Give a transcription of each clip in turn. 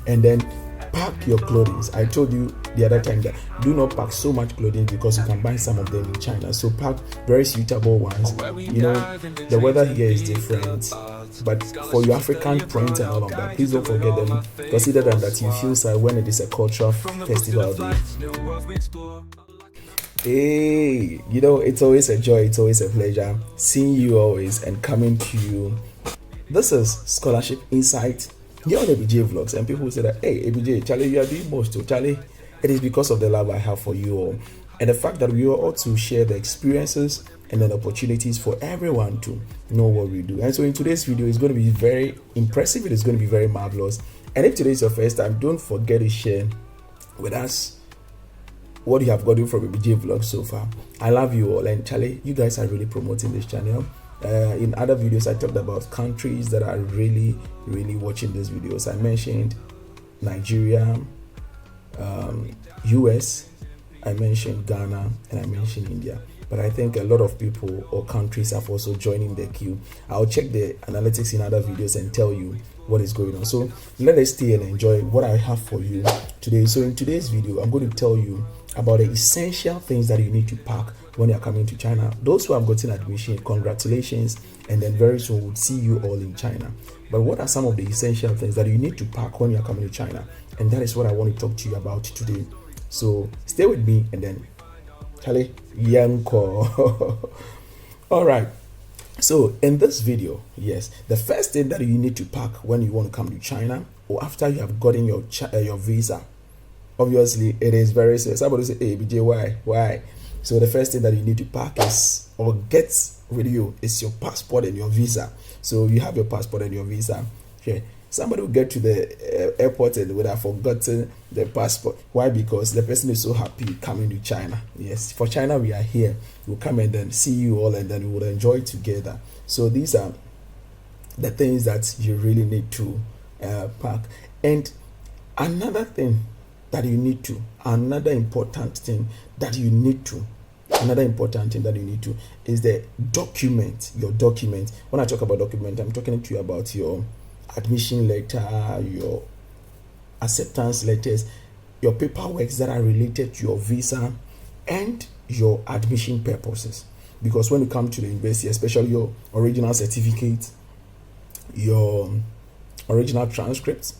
and then pack your clothing. I told you the other time that do not pack so much clothing because you can buy some of them in China. So pack very suitable ones. You know, the weather here is different, but for your African print and all of that, please don't forget them. Consider them that you feel sad when it is a cultural festival day. Hey, you know, it's always a joy, it's always a pleasure seeing you always and coming to you. This is Scholarship Insight. You're on ABJ Vlogs, and people say that, hey, ABJ, Charlie, you are doing most. So, Charlie, it is because of the love I have for you all, and the fact that we are all to share the experiences and then opportunities for everyone to know what we do. And so, in today's video, it's going to be very impressive. It is going to be very marvelous. And if today is your first time, don't forget to share with us what you have gotten from ABJ Vlogs so far. I love you all, and Charlie, you guys are really promoting this channel. In other videos, I talked about countries that are really watching these videos. I mentioned Nigeria, US, I mentioned Ghana, and I mentioned India. But I think a lot of people or countries have also joining the queue. I'll check the analytics in other videos and tell you what is going on. So let us stay and enjoy what I have for you today. So in today's video, I'm going to tell you about the essential things that you need to pack when you're coming to China. Those who have gotten admission, congratulations, and then very soon we'll see you all in China. But what are some of the essential things that you need to pack when you're coming to China? And that is what I want to talk to you about today. So stay with me and then Charlie Yanko. All right. So in this video, yes, the first thing that you need to pack when you want to come to China or after you have gotten your visa, obviously it is very serious. Somebody say, hey, BJ, why? So the first thing that you need to pack is or get with you is your passport and your visa. So you have your passport and your visa. Okay. Somebody will get to the airport and would have forgotten the passport. Why? Because the person is so happy coming to China. Yes, for China we are here. We'll come and then see you all and then we will enjoy together. So these are the things that you really need to pack. And another thing that you need to, another important thing that you need to is the document, your document. When I talk about document, I'm talking to you about your admission letter, your acceptance letters, your paperwork that are related to your visa and your admission purposes. Because when you come to the university, especially your original certificate, your original transcripts,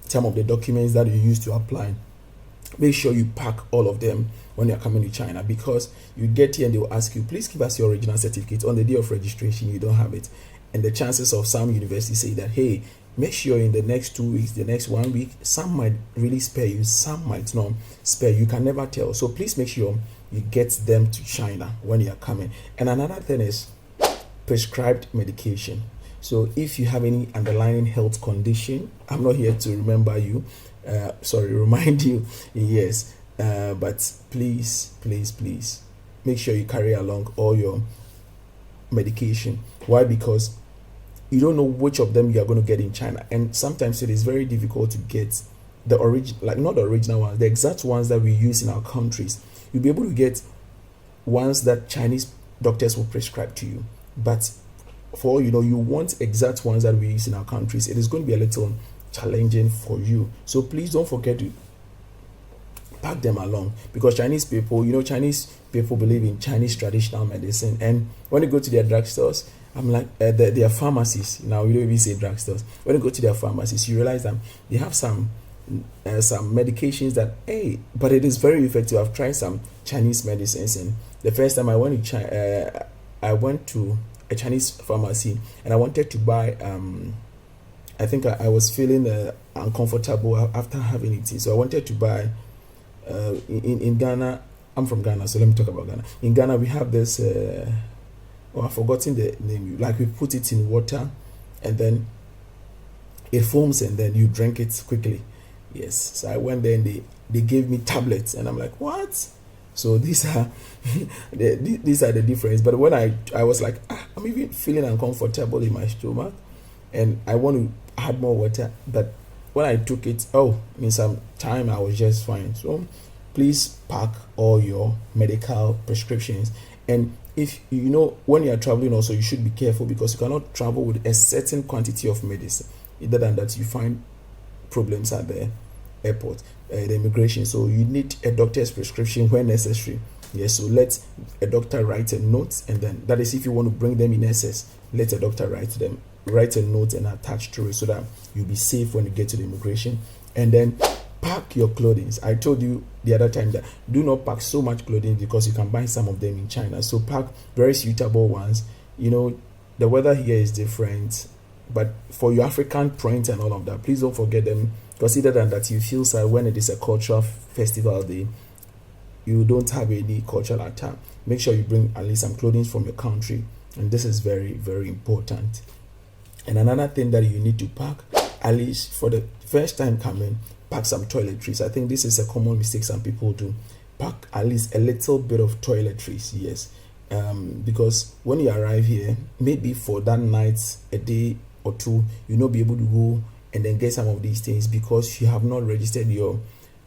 some of the documents that you use to apply, make sure you pack all of them when you're coming to China, because you get here and they will ask you, please give us your original certificate. On the day of registration, you don't have it. And the chances of some universities say that, hey, make sure in the next 2 weeks, the next 1 week, some might really spare you, some might not spare you. You can never tell. So please make sure you get them to China when you're coming. And another thing is prescribed medication. So if you have any underlying health condition, I'm not here to remind you, yes, but please make sure you carry along all your medication. Why? Because you don't know which of them you are going to get in China, and sometimes it is very difficult to get the not the original ones, the exact ones that we use in our countries. You'll be able to get ones that Chinese doctors will prescribe to you, but for you want exact ones that we use in our countries. It is going to be a little challenging for you. So please don't forget to pack them along, because Chinese people believe in Chinese traditional medicine, and when you go to their drugstores, I'm like their pharmacies, now we don't even say drugstores, when you go to their pharmacies, you realize that they have some medications that, hey, but it is very effective. I've tried some Chinese medicines, and the first time I went to a Chinese pharmacy and I wanted to buy I think I was feeling uncomfortable after having it, so I wanted to buy in Ghana. I'm from Ghana, so let me talk about Ghana. In Ghana we have this I've forgotten the name. Like, we put it in water and then it foams and then you drink it quickly. Yes. So I went there and they gave me tablets and I'm like, what? So these are these are the difference. But when I was like, I'm even feeling uncomfortable in my stomach and I want to add more water, but when I took it, in some time I was just fine. So please pack all your medical prescriptions. And if when you are traveling also, you should be careful, because you cannot travel with a certain quantity of medicine. Either than that, you find problems at the airport, the immigration. So you need a doctor's prescription when necessary. Yes, so let a doctor write a note, and then that is if you want to bring them in excess, let a doctor write a note and attach to it so that you'll be safe when you get to the immigration. And then pack your clothing. I told you the other time that do not pack so much clothing because you can buy some of them in China. So pack very suitable ones. You know, the weather here is different, but for your African print and all of that, please don't forget them. Consider that you feel sad when it is a cultural festival day, you don't have any cultural attire. Make sure you bring at least some clothing from your country, and this is very, very important. And another thing that you need to pack, at least for the first time coming, pack some toiletries. I think this is a common mistake some people do. Pack at least a little bit of toiletries, yes. Because when you arrive here, maybe for that night, a day or two, you'll not be able to go and then get some of these things because you have not registered you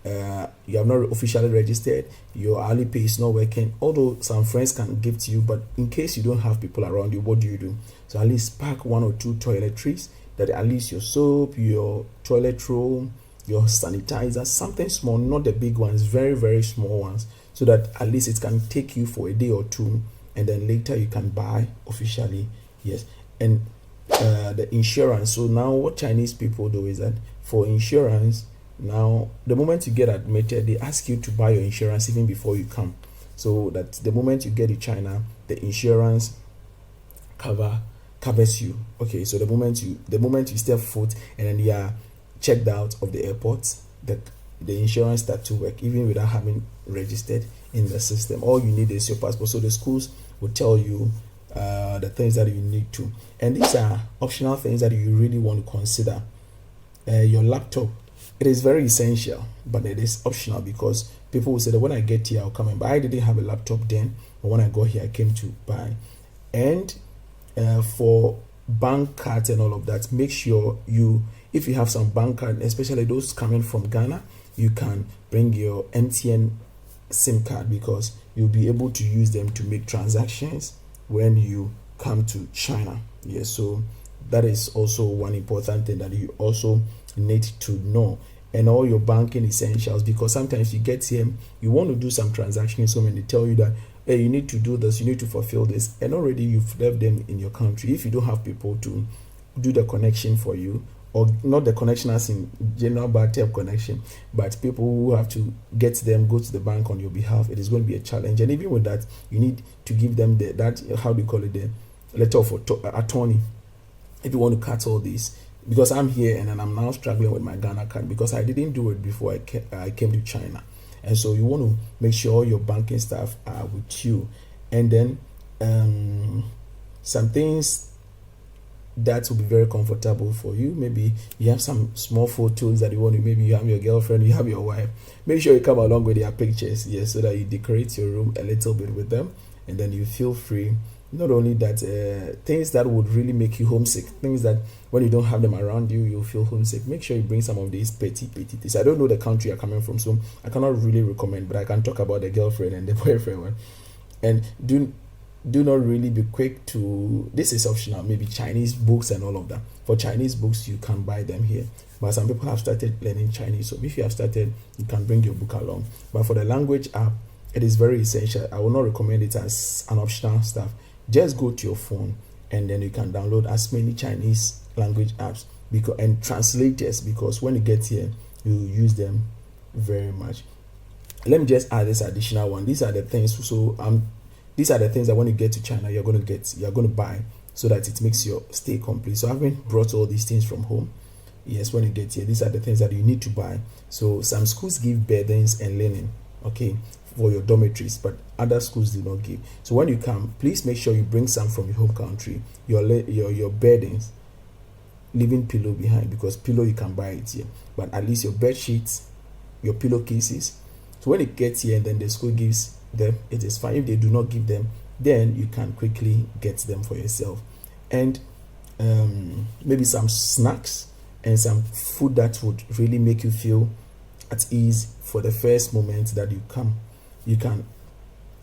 have not officially registered, your hourly pay is not working, although some friends can give to you, but in case you don't have people around you, what do you do? So at least pack 1 or 2 toiletries, that at least your soap, your toilet roll, your sanitizer, something small, not the big ones, very, very small ones, so that at least it can take you for a day or two, and then later you can buy officially. Yes. And the insurance. So now what Chinese people do is that for insurance, now the moment you get admitted, they ask you to buy your insurance even before you come, so that the moment you get to China, the insurance covers you. Okay, so the moment you step foot and then you are checked out of the airport, the insurance start to work even without having registered in the system. All you need is your passport. So the schools will tell you the things that you need to, and these are optional things that you really want to consider. Your laptop, it is very essential, but it is optional because people will say that when I get here I'll come and buy. I didn't have a laptop then, but when I got here I came to buy. And for bank cards and all of that, make sure if you have some bank card, especially those coming from Ghana, you can bring your MTN SIM card because you'll be able to use them to make transactions when you come to China. Yes, so that is also one important thing that you also need to know. And all your banking essentials, because sometimes you get here, you want to do some transactions, so when they tell you that, hey, you need to do this, you need to fulfill this, and already you've left them in your country. If you don't have people to do the connection for you, or not the connection as in general bad type connection, but people who have to get them go to the bank on your behalf, it is going to be a challenge. And even with that, you need to give them the letter of attorney if you want to cut all these. Because I'm here and then I'm now struggling with my Ghana card because I didn't do it before I came to China. And so you want to make sure all your banking staff are with you. And then some things that will be very comfortable for you. Maybe you have some small photos that you want to, maybe you have your girlfriend, you have your wife. Make sure you come along with their pictures, yes, so that you decorate your room a little bit with them. And then you feel free. Not only that, things that would really make you homesick, things that when you don't have them around you, you'll feel homesick. Make sure you bring some of these petty things. I don't know the country you're coming from, so I cannot really recommend, but I can talk about the girlfriend and the boyfriend one. And do not really be quick to, this is optional, maybe Chinese books and all of that. For Chinese books, you can buy them here. But some people have started learning Chinese, so if you have started, you can bring your book along. But for the language app, it is very essential. I will not recommend it as an optional stuff. Just go to your phone and then you can download as many Chinese language apps and translators, because when you get here, you use them very much. Let me just add this additional one. These are the things. So these are the things that when you get to China, you're going to buy so that it makes your stay complete. So I haven't brought all these things from home. Yes, when you get here, these are the things that you need to buy. So some schools give beddings and linen, okay, for your dormitories, but other schools do not give. So when you come, please make sure you bring some from your home country, your beddings, leaving pillow behind, because pillow you can buy it here, but at least your bed sheets, your pillowcases. So when it gets here and then the school gives them, it is fine. If they do not give them, then you can quickly get them for yourself. And maybe some snacks and some food that would really make you feel at ease for the first moment that you come. You can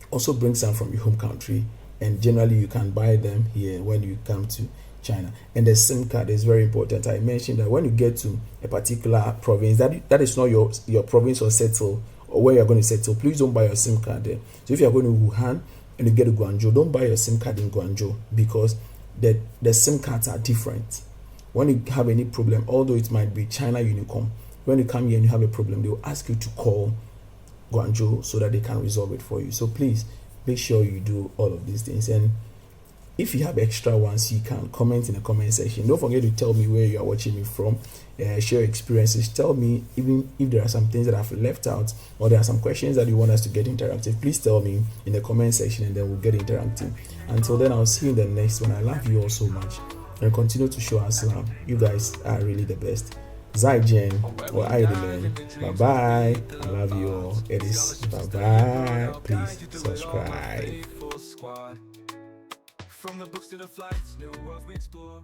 also bring some from your home country, and generally you can buy them here when you come to China. And the SIM card is very important. I mentioned that when you get to a particular province, that is not your province or settle or where you're going to settle, please don't buy your SIM card there. So if you're going to Wuhan and you get to Guangzhou, don't buy your SIM card in Guangzhou, because the SIM cards are different. When you have any problem, although it might be China Unicom, when you come here and you have a problem, they will ask you to call Guangzhou so that they can resolve it for you. So please make sure you do all of these things. And if you have extra ones, you can comment in the comment section. Don't forget to tell me where you are watching me from. Share your experiences. Tell me even if there are some things that I've left out, or there are some questions that you want us to get interactive. Please tell me in the comment section, and then we'll get interactive. Until then, I'll see you in the next one. I love you all so much, and continue to show us love. You guys are really the best. Zaijen or Idolin. Bye bye. I love you all. It is bye bye. Please subscribe. From the books to the flights, new world we explore.